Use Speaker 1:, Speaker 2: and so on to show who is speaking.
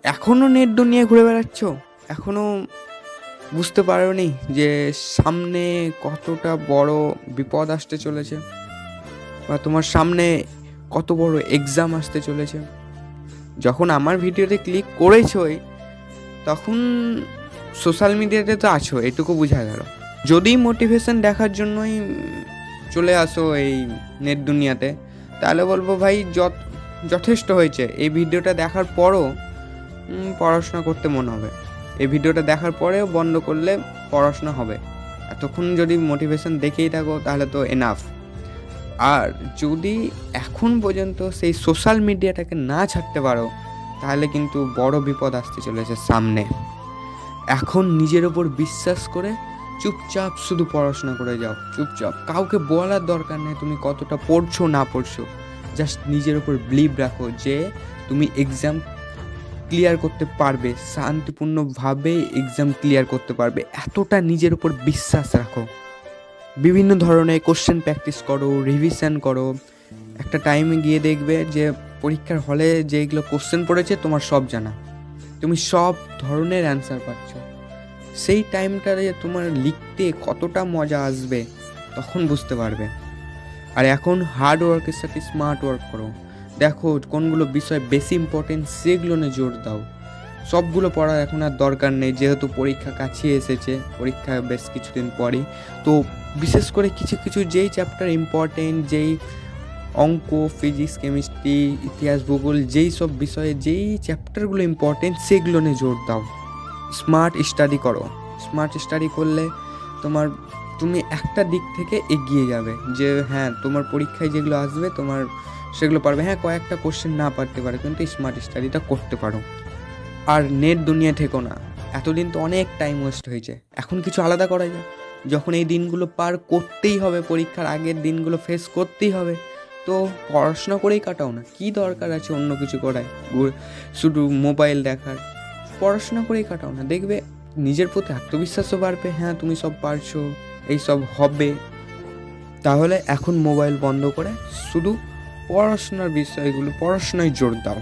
Speaker 1: এখনও নেট দুনিয়ায় ঘুরে বেড়াচ্ছ? এখনও বুঝতে পারোনি যে সামনে কতটা বড় বিপদ আসতে চলেছে, বা তোমার সামনে কত বড় এক্সাম আসতে চলেছে? যখন আমার ভিডিওতে ক্লিক করেছই তখন সোশ্যাল মিডিয়াতে তো আছো, এটুকু বোঝা গেল। যদি মোটিভেশন দেখার জন্যই চলে আসো এই নেট দুনিয়াতে, তাহলে বলবো ভাই যথেষ্ট হয়েছে। এই ভিডিওটা দেখার পরও পড়াশোনা করতে মনে হবে। এই ভিডিওটা দেখার পরেও বন্ধ করলে পড়াশোনা হবে। এতক্ষণ যদি মোটিভেশন দেখেই থাকো তাহলে তো এনাফ। আর যদি এখন পর্যন্ত সেই সোশ্যাল মিডিয়াটাকে না ছাড়তে পারো, তাহলে কিন্তু বড় বিপদ আসতে চলেছে সামনে। এখন নিজের ওপর বিশ্বাস করে চুপচাপ শুধু পড়াশোনা করে যাও, চুপচাপ। কাউকে বলার দরকার নেই তুমি কতটা পড়ছো না পড়ছো। জাস্ট নিজের ওপর বিলিভ রাখো যে তুমি এক্সাম ক্লিয়ার করতে পারবে, শান্তিপূর্ণভাবে এক্সাম ক্লিয়ার করতে পারবে। এতটা নিজের উপর বিশ্বাস রাখো। বিভিন্ন ধরনের কোশ্চেন প্র্যাকটিস করো, রিভিশন করো। একটা টাইমে গিয়ে দেখবে যে পরীক্ষার হলে যেগুলো কোশ্চেন পড়েছে তোমার সব জানা, তুমি সব ধরনের অ্যান্সার পাচ্ছ। সেই টাইমটাতে তোমার লিখতে কতটা মজা আসবে তখন বুঝতে পারবে। আর এখন হার্ড ওয়ার্কের সাথে স্মার্ট ওয়ার্ক করো। দেখো কোনগুলো বিষয় বেশি ইম্পর্টেন্ট, সেগুলো নিয়ে জোর দাও। সবগুলো পড়ার এখন আর দরকার নেই, যেহেতু পরীক্ষা কাছিয়ে এসেছে, পরীক্ষা বেশ কিছুদিন পরই। তো বিশেষ করে কিছু কিছু যেই চ্যাপ্টার ইম্পর্টেন্ট, যেই অঙ্ক, ফিজিক্স, কেমিস্ট্রি, ইতিহাস, ভূগোল, যেই সব বিষয়ে যেই চ্যাপ্টারগুলো ইম্পর্টেন্ট সেগুলো নিয়ে জোর দাও। স্মার্ট স্টাডি করো। স্মার্ট স্টাডি করলে তুমি একটা দিক থেকে এগিয়ে যাবে, যে হ্যাঁ তোমার পরীক্ষায় যেগুলো আসবে তোমার সেগুলো পারবে। হ্যাঁ কয়েকটা কোশ্চেন না পারতে পারে, কিন্তু স্মার্ট স্টাডিটা করতে পারো। আর নেট দুনিয়া থেকো না। এতদিন তো অনেক টাইম ওয়েস্ট হয়েছে, এখন কিছু আলাদা করা যায়। যখন এই দিনগুলো পার করতেই হবে, পরীক্ষার আগের দিনগুলো ফেস করতেই হবে, তো পড়াশোনা করেই কাটাও না। কি দরকার আছে অন্য কিছু করায়, শুধু মোবাইল দেখার? পড়াশোনা করেই কাটাও না, দেখবে নিজের প্রতি আত্মবিশ্বাসও বাড়বে। হ্যাঁ তুমি সব পারছো, এই সব হবে। তাহলে এখন মোবাইল বন্ধ করে শুধু পড়াশোনার বিষয়গুলো, পড়াশোনায় জোর দাও।